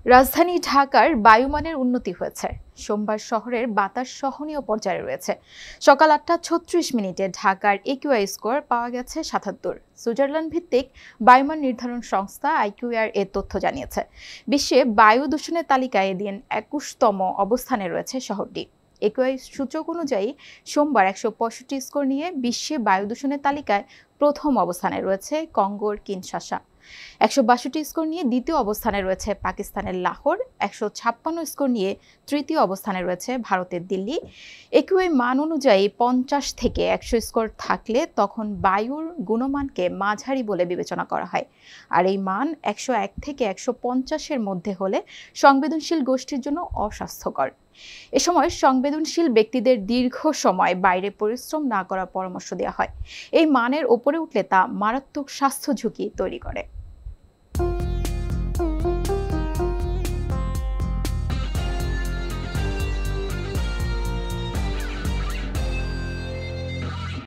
রাজধানী ঢাকার বায়ুমানের উন্নতি হয়েছে। সোমবার শহরের বাতাস সহনীয় পর্যায়ে রয়েছে। সকাল ৮:৩৬ ঢাকার একিউআই স্কোর পাওয়া গেছে ৭৭। সুইজারল্যান্ড ভিত্তিক বায়ুমান নির্ধারণ সংস্থা আইকিউআর এ তথ্য জানিয়েছে। বিশ্বে বায়ু দূষণের তালিকায় এদিন ২১তম অবস্থানে রয়েছে শহরটি। একিউআই সূচক অনুযায়ী সোমবার ১৬৫ স্কোর নিয়ে বিশ্বে বায়ু দূষণের তালিকায় প্রথম অবস্থানে রয়েছে কঙ্গোর কিনশাসা। ১৬২ স্কোর নিয়ে দ্বিতীয় অবস্থানে রয়েছে পাকিস্তানের লাহোর। ১৫৬ স্কোর নিয়ে তৃতীয় অবস্থানে রয়েছে ভারতের দিল্লি। একিউআই মান অনুযায়ী ৫০ থেকে ১০০ স্কোর থাকলে তখন বায়ুর গুণমানকে মাঝারি বলে বিবেচনা করা হয়। আর এই মান ১০১ থেকে ১৫০-এর মধ্যে হলে সংবেদনশীল গোষ্ঠীর জন্য অস্বাস্থ্যকর। এ সময় সংবেদনশীল ব্যক্তিদের দীর্ঘ সময় বাইরে পরিশ্রম না করার পরামর্শ দেওয়া হয়। এই মানের ওপরে উঠলে তা মারাত্মক স্বাস্থ্য ঝুঁকি তৈরি করে।